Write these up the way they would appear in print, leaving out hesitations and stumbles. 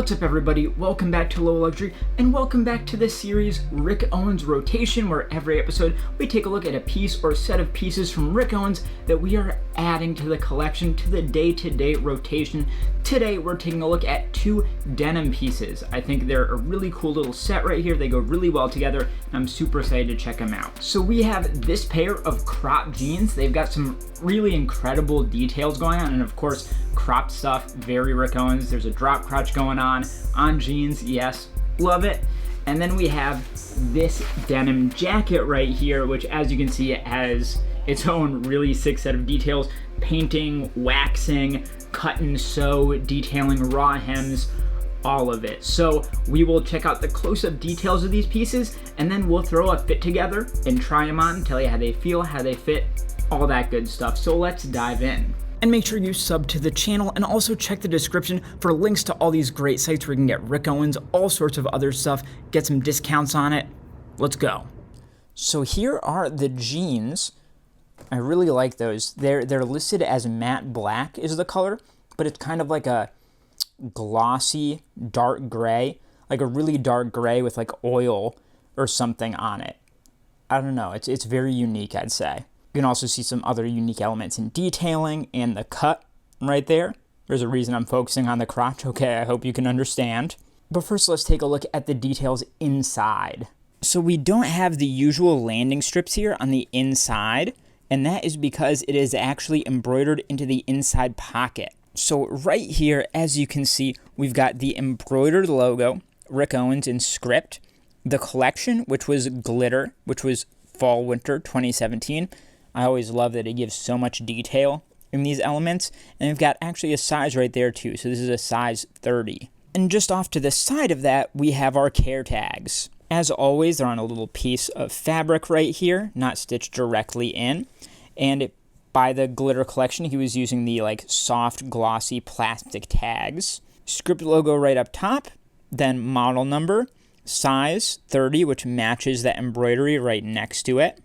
What's up everybody, welcome back to Low Luxury, and welcome back to this series, Rick Owens Rotation, where every episode we take a look at a piece or set of pieces from Rick Owens that we are adding to the collection, to the day-to-day rotation. Today we're taking a look at two denim pieces. I think they're a really cool little set right here, they go really well together, and I'm super excited to check them out. So we have this pair of crop jeans. They've got some really incredible details going on, and of course, cropped stuff, very Rick Owens. There's a drop crotch going on jeans, yes, love it. And then we have this denim jacket right here, which as you can see has its own really sick set of details: painting, waxing, cut and sew, detailing, raw hems, all of it. So we will check out the close-up details of these pieces, and then we'll throw a fit together and try them on, tell you how they feel, how they fit, all that good stuff. So let's dive in. And make sure you sub to the channel, and also check the description for links to all these great sites where you can get Rick Owens, all sorts of other stuff, get some discounts on it. Let's go. So here are the jeans. I really like those. They're listed as matte black is the color, but it's kind of like a glossy dark gray, like a really dark gray with like oil or something on it. I don't know, it's very unique, I'd say. You can also see some other unique elements in detailing and the cut right there. There's a reason I'm focusing on the crotch, okay? I hope you can understand. But first, let's take a look at the details inside. So we don't have the usual landing strips here on the inside, and that is because it is actually embroidered into the inside pocket. So right here, as you can see, we've got the embroidered logo, Rick Owens in script, the collection, which was glitter, which was fall-winter 2017. I always love that it gives so much detail in these elements. And we've got actually a size right there too. So this is a size 30. And just off to the side of that, we have our care tags. As always, they're on a little piece of fabric right here, not stitched directly in. And by the glitter collection, he was using the like soft, glossy plastic tags. Script logo right up top, then model number, size 30, which matches that embroidery right next to it.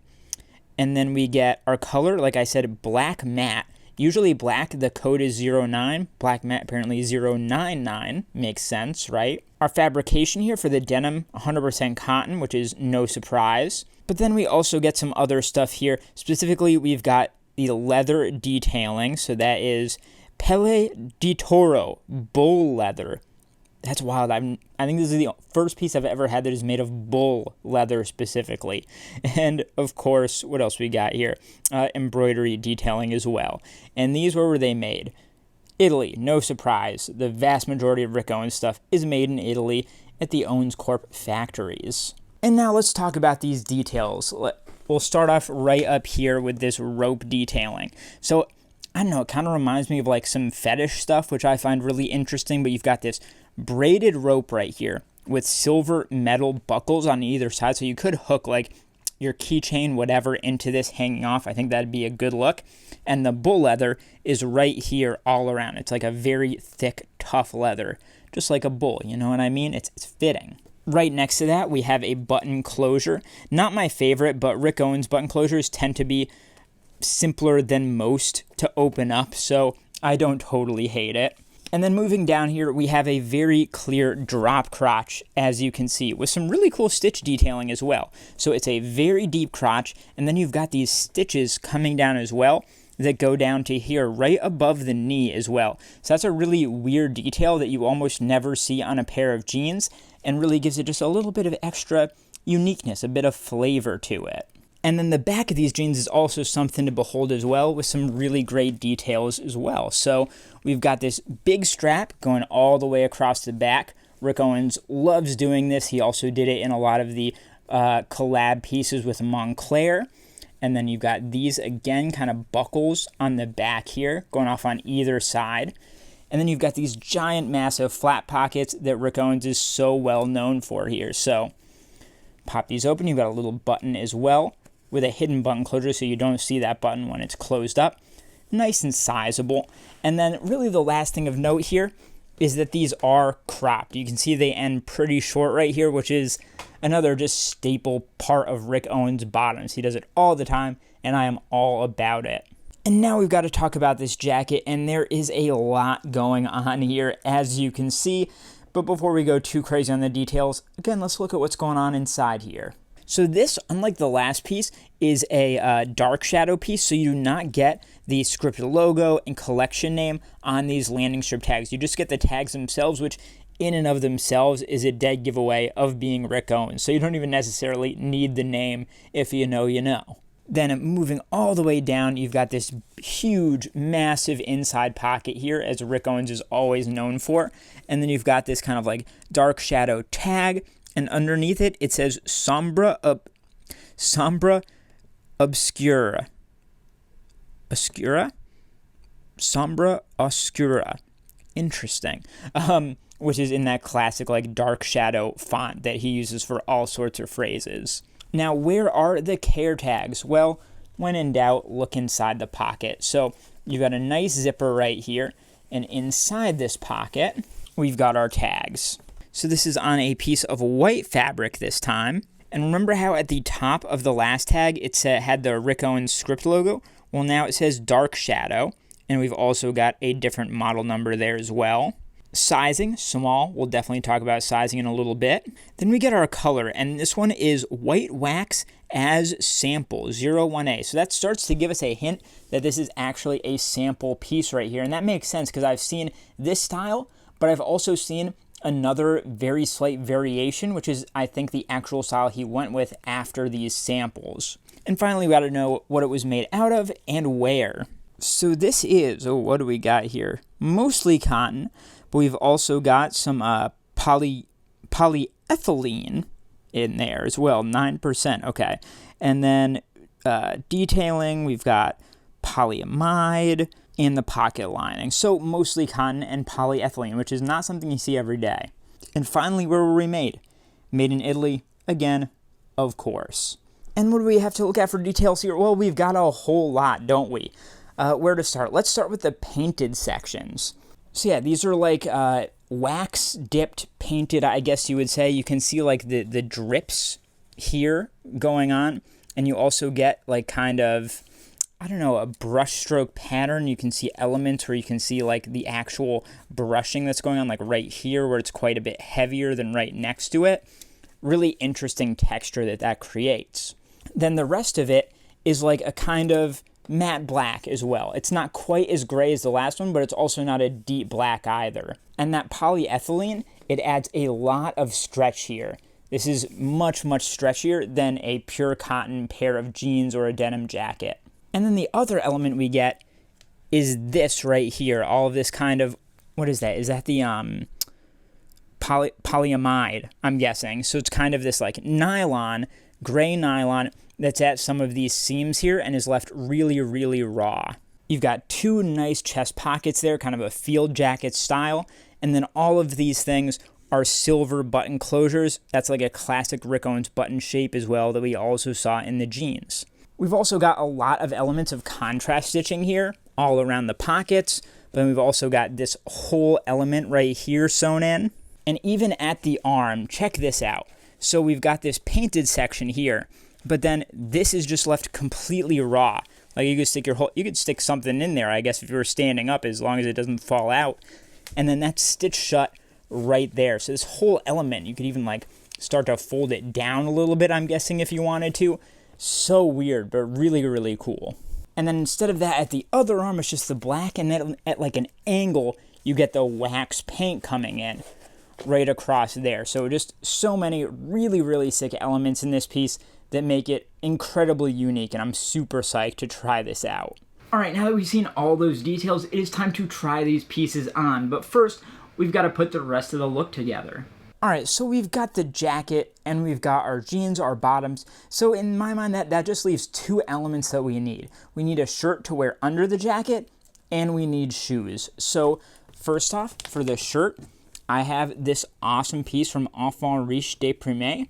And then we get our color, like I said, black matte. Usually black, the code is 09. Black matte apparently 099. Makes sense, right? Our fabrication here for the denim, 100% cotton, which is no surprise. But then we also get some other stuff here. Specifically, we've got the leather detailing. So that is Pelle di Toro, bull leather. That's wild. I think this is the first piece I've ever had that is made of bull leather specifically. And of course, what else we got here? Embroidery detailing as well. And these, where were they made? Italy, no surprise. The vast majority of Rick Owens stuff is made in Italy at the Owens Corp factories. And now let's talk about these details. We'll start off right up here with this rope detailing. So I don't know, it kind of reminds me of like some fetish stuff, which I find really interesting, but you've got this braided rope right here with silver metal buckles on either side, so you could hook like your keychain, whatever, into this hanging off. I think that'd be a good look. And the bull leather is right here all around. It's like a very thick, tough leather, just like a bull, you know what I mean? It's fitting. Right next to that, we have a button closure. Not my favorite, but Rick Owens button closures tend to be simpler than most to open up, so I don't totally hate it. And then moving down here, we have a very clear drop crotch, as you can see, with some really cool stitch detailing as well. So it's a very deep crotch, and then you've got these stitches coming down as well that go down to here, right above the knee as well. So that's a really weird detail that you almost never see on a pair of jeans, and really gives it just a little bit of extra uniqueness, a bit of flavor to it. And then the back of these jeans is also something to behold as well, with some really great details as well. So we've got this big strap going all the way across the back. Rick Owens loves doing this. He also did it in a lot of the collab pieces with Moncler. And then you've got these, again, kind of buckles on the back here, going off on either side. And then you've got these giant, massive flat pockets that Rick Owens is so well known for here. So pop these open. You've got a little button as well, with a hidden button closure so you don't see that button when it's closed up. Nice and sizable. And then really the last thing of note here is that these are cropped. You can see they end pretty short right here, which is another just staple part of Rick Owens' bottoms. He does it all the time, and I am all about it. And now we've got to talk about this jacket, and there is a lot going on here, as you can see. But before we go too crazy on the details, again, let's look at what's going on inside here. So this, unlike the last piece, is a dark shadow piece, so you do not get the script logo and collection name on these landing strip tags. You just get the tags themselves, which in and of themselves is a dead giveaway of being Rick Owens. So you don't even necessarily need the name. If you know, you know. Then moving all the way down, you've got this huge, massive inside pocket here, as Rick Owens is always known for. And then you've got this kind of like dark shadow tag. And underneath it, it says Sombra Obscura. Sombra Oscura. Interesting. Which is in that classic like dark shadow font that he uses for all sorts of phrases. Now, where are the care tags? Well, when in doubt, look inside the pocket. So you've got a nice zipper right here. And inside this pocket, we've got our tags. So this is on a piece of white fabric this time. And remember how at the top of the last tag, it had the Rick Owens script logo? Well, now it says dark shadow. And we've also got a different model number there as well. Sizing, small. We'll definitely talk about sizing in a little bit. Then we get our color, and this one is white wax as sample, 01A. So that starts to give us a hint that this is actually a sample piece right here. And that makes sense because I've seen this style, but I've also seen another very slight variation, which is, I think, the actual style he went with after these samples. And finally, we got to know what it was made out of and where. So this is, what do we got here? Mostly cotton, but we've also got some polyethylene in there as well, 9%, okay. And then detailing, we've got polyamide and the pocket lining. So mostly cotton and polyethylene, which is not something you see every day. And finally, where were we made? Made in Italy, again, of course. And what do we have to look at for details here? Well, we've got a whole lot, don't we? Where to start? Let's start with the painted sections. So yeah, these are like wax dipped painted, I guess you would say. You can see like the drips here going on. And you also get like kind of, I don't know, a brush stroke pattern. You can see elements where you can see like the actual brushing that's going on, like right here where it's quite a bit heavier than right next to it. Really interesting texture that creates. Then the rest of it is like a kind of matte black as well. It's not quite as gray as the last one, but it's also not a deep black either. And that polyethylene, it adds a lot of stretch here. This is much, much stretchier than a pure cotton pair of jeans or a denim jacket. And then the other element we get is this right here. All of this kind of, what is that? Is that the polyamide, I'm guessing. So it's kind of this like nylon, gray nylon, that's at some of these seams here and is left really, really raw. You've got two nice chest pockets there, kind of a field jacket style, and then all of these things are silver button closures. That's like a classic Rick Owens button shape as well that we also saw in the jeans. We've also got a lot of elements of contrast stitching here all around the pockets, but then we've also got this whole element right here sewn in. And even at the arm, check this out. So we've got this painted section here, but then this is just left completely raw. Like you could stick something in there, I guess, if you were standing up, as long as it doesn't fall out. And then that's stitched shut right there. So this whole element, you could even like start to fold it down a little bit, I'm guessing, if you wanted to. So weird, but really, really cool. And then instead of that, at the other arm, it's just the black, and then at like an angle, you get the wax paint coming in right across there. So just so many really, really sick elements in this piece that make it incredibly unique, and I'm super psyched to try this out. All right, now that we've seen all those details, it is time to try these pieces on. But first, we've got to put the rest of the look together. All right, so we've got the jacket, and we've got our jeans, our bottoms. So in my mind, that just leaves two elements that we need. We need a shirt to wear under the jacket, and we need shoes. So first off, for the shirt, I have this awesome piece from Enfant Riche de Prime.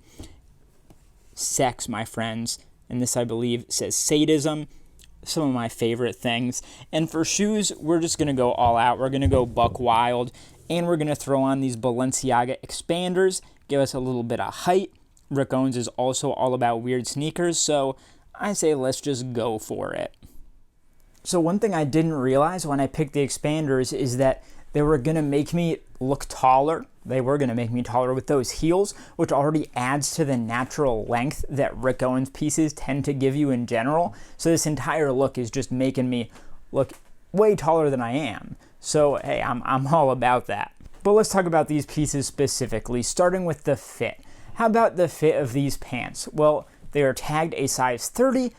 Sex, my friends. And this, I believe, says sadism. Some of my favorite things. And for shoes, we're just going to go all out. We're going to go buck wild. And we're going to throw on these Balenciaga expanders. Give us a little bit of height. Rick Owens is also all about weird sneakers. So I say let's just go for it. So one thing I didn't realize when I picked the expanders is that they were gonna make me look taller. They were gonna make me taller with those heels, which already adds to the natural length that Rick Owens pieces tend to give you in general. So this entire look is just making me look way taller than I am. So hey, I'm all about that. But let's talk about these pieces specifically, starting with the fit. How about the fit of these pants? Well, they are tagged a size 30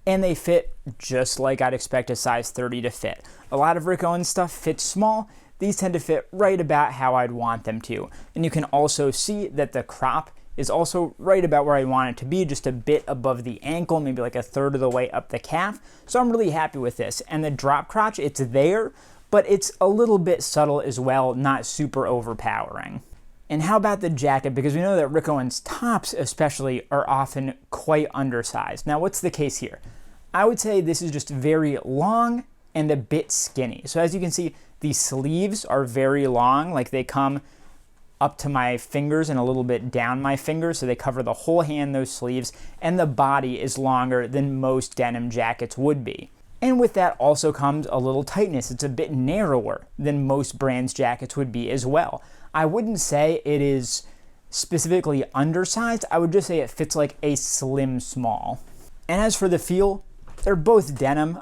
and they fit just like I'd expect a size 30 to fit. A lot of Rick Owens stuff fits small. These tend to fit right about how I'd want them to. And you can also see that the crop is also right about where I want it to be, just a bit above the ankle, maybe like a third of the way up the calf. So I'm really happy with this. And the drop crotch, it's there, but it's a little bit subtle as well, not super overpowering. And how about the jacket? Because we know that Rick Owens tops especially are often quite undersized. Now what's the case here? I would say this is just very long and a bit skinny. So as you can see, the sleeves are very long, like they come up to my fingers and a little bit down my fingers, so they cover the whole hand, those sleeves, and the body is longer than most denim jackets would be. And with that also comes a little tightness. It's a bit narrower than most brands' jackets would be as well. I wouldn't say it is specifically undersized. I would just say it fits like a slim small. And as for the feel, they're both denim.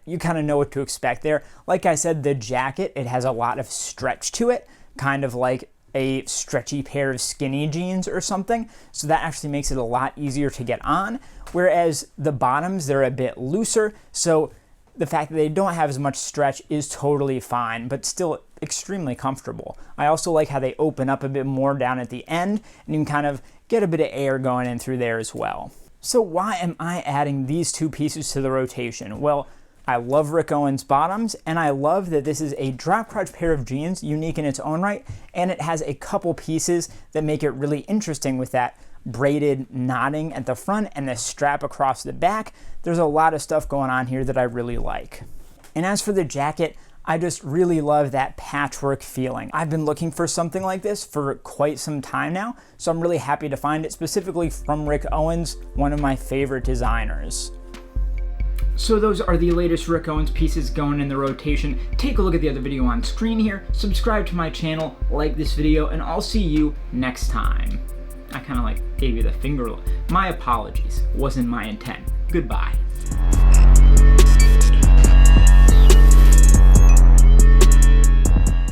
You kind of know what to expect there. Like I said, the jacket, it has a lot of stretch to it, kind of like a stretchy pair of skinny jeans or something. So that actually makes it a lot easier to get on. Whereas the bottoms, they're a bit looser. So the fact that they don't have as much stretch is totally fine, but still extremely comfortable. I also like how they open up a bit more down at the end, and you can kind of get a bit of air going in through there as well. So why am I adding these two pieces to the rotation? Well, I love Rick Owens bottoms, and I love that this is a drop crotch pair of jeans, unique in its own right, and it has a couple pieces that make it really interesting with that braided knotting at the front and the strap across the back. There's a lot of stuff going on here that I really like. And as for the jacket, I just really love that patchwork feeling. I've been looking for something like this for quite some time now, so I'm really happy to find it, specifically from Rick Owens, one of my favorite designers. So those are the latest Rick Owens pieces going in the rotation. Take a look at the other video on screen here, subscribe to my channel, like this video, and I'll see you next time. I kind of like gave you the finger. My apologies, wasn't my intent. Goodbye.